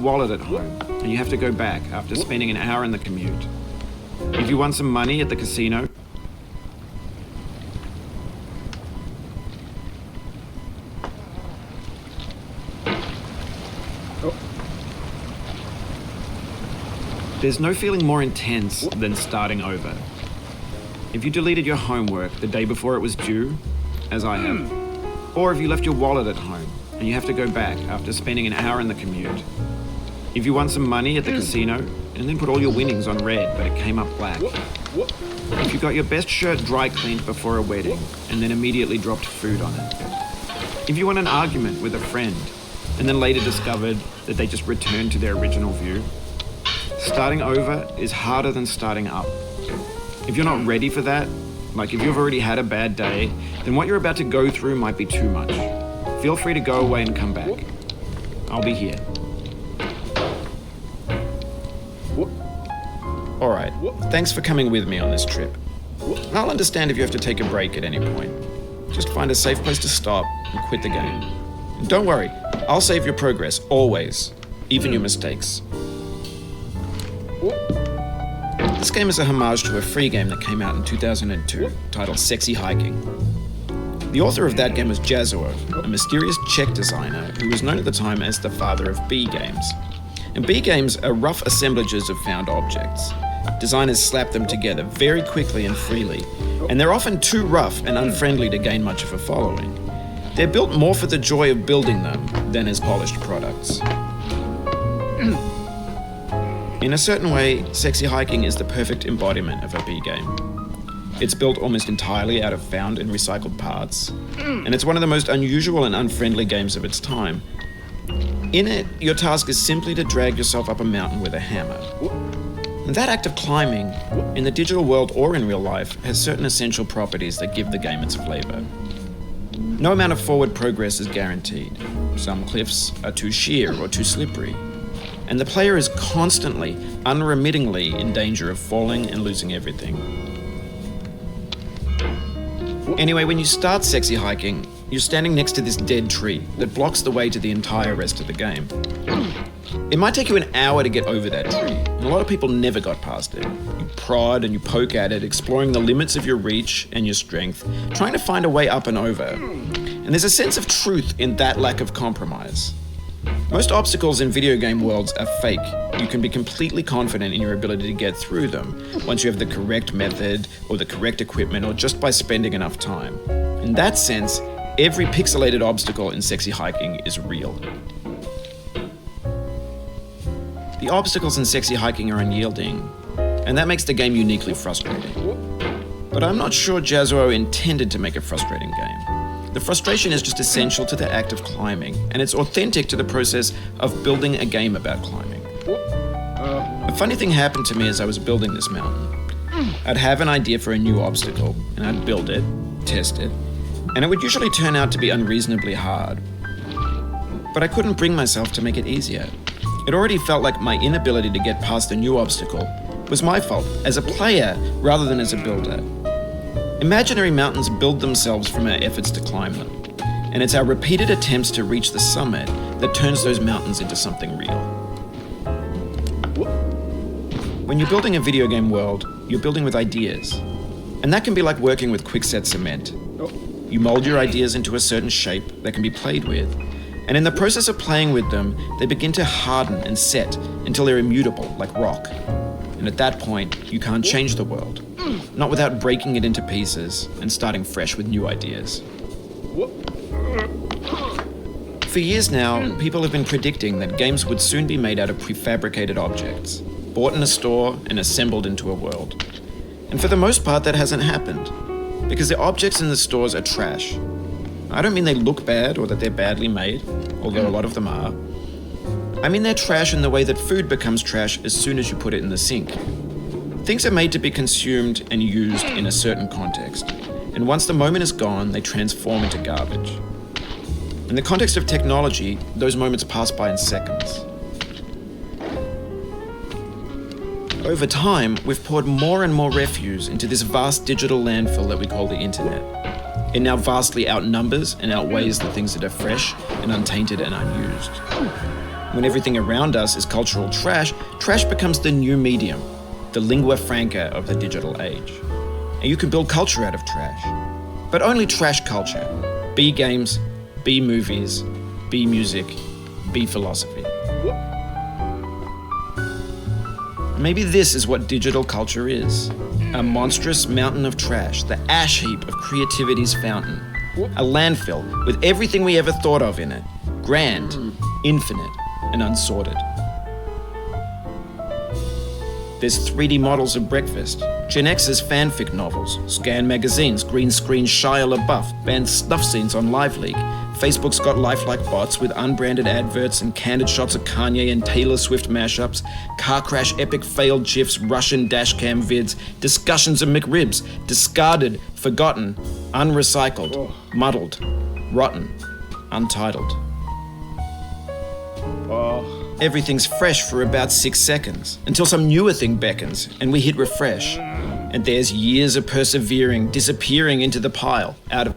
wallet at home and you have to go back after spending an hour in the commute. If you won some money at the casino, there's no feeling more intense than starting over. If you deleted your homework the day before it was due, as I have, or if you left your wallet at home and you have to go back after spending an hour in the commute. If you won some money at the casino and then put all your winnings on red but it came up black. If you got your best shirt dry cleaned before a wedding and then immediately dropped food on it. If you won an argument with a friend and then later discovered that they just returned to their original view. Starting over is harder than starting up. If you're not ready for that, like if you've already had a bad day, then what you're about to go through might be too much. Feel free to go away and come back. I'll be here. Alright, thanks for coming with me on this trip. I'll understand if you have to take a break at any point. Just find a safe place to stop and quit the game. And don't worry, I'll save your progress, always, even your mistakes. This game is a homage to a free game that came out in 2002, titled Sexy Hiking. The author of that game was Jazuo, a mysterious Czech designer who was known at the time as the father of B games. And B games are rough assemblages of found objects. Designers slap them together very quickly and freely, and they're often too rough and unfriendly to gain much of a following. They're built more for the joy of building them than as polished products. In a certain way, Sexy Hiking is the perfect embodiment of a B game. It's built almost entirely out of found and recycled parts, and it's one of the most unusual and unfriendly games of its time. In it, your task is simply to drag yourself up a mountain with a hammer. And that act of climbing, in the digital world or in real life, has certain essential properties that give the game its flavor. No amount of forward progress is guaranteed. Some cliffs are too sheer or too slippery. And the player is constantly, unremittingly in danger of falling and losing everything. Anyway, when you start Sexy Hiking, you're standing next to this dead tree that blocks the way to the entire rest of the game. It might take you an hour to get over that tree, and a lot of people never got past it. You prod and you poke at it, exploring the limits of your reach and your strength, trying to find a way up and over. And there's a sense of truth in that lack of compromise. Most obstacles in video game worlds are fake. You can be completely confident in your ability to get through them once you have the correct method or the correct equipment or just by spending enough time. In that sense, every pixelated obstacle in Sexy Hiking is real. The obstacles in Sexy Hiking are unyielding, and that makes the game uniquely frustrating. But I'm not sure Jazuo intended to make a frustrating game. The frustration is just essential to the act of climbing, and it's authentic to the process of building a game about climbing. A funny thing happened to me as I was building this mountain. I'd have an idea for a new obstacle, and I'd build it, test it, and it would usually turn out to be unreasonably hard. But I couldn't bring myself to make it easier. It already felt like my inability to get past a new obstacle was my fault as a player rather than as a builder. Imaginary mountains build themselves from our efforts to climb them, and it's our repeated attempts to reach the summit that turns those mountains into something real. When you're building a video game world, you're building with ideas, and that can be like working with quickset cement. You mold your ideas into a certain shape that can be played with, and in the process of playing with them, they begin to harden and set until they're immutable, like rock. And at that point, you can't change the world. Not without breaking it into pieces and starting fresh with new ideas. For years now, people have been predicting that games would soon be made out of prefabricated objects, bought in a store and assembled into a world. And for the most part, that hasn't happened, because the objects in the stores are trash. I don't mean they look bad or that they're badly made, although a lot of them are. I mean they're trash in the way that food becomes trash as soon as you put it in the sink. Things are made to be consumed and used in a certain context, and once the moment is gone, they transform into garbage. In the context of technology, those moments pass by in seconds. Over time, we've poured more and more refuse into this vast digital landfill that we call the internet. It now vastly outnumbers and outweighs the things that are fresh and untainted and unused. When everything around us is cultural trash, trash becomes the new medium, the lingua franca of the digital age. And you can build culture out of trash. But only trash culture. B games, B movies, B music, B philosophy. Maybe this is what digital culture is. A monstrous mountain of trash, the ash heap of creativity's fountain. A landfill with everything we ever thought of in it. Grand, infinite, and unsorted. There's 3D models of breakfast, Gen X's fanfic novels, Scan magazines, green screen Shia LaBeouf, banned snuff scenes on Live Leak. Facebook's got lifelike bots with unbranded adverts and candid shots of Kanye and Taylor Swift mashups, car crash epic failed GIFs, Russian dashcam vids, discussions of McRibs, discarded, forgotten, unrecycled, muddled, rotten, untitled. Everything's fresh for about 6 seconds, until some newer thing beckons, and we hit refresh. And there's years of persevering disappearing into the pile, out of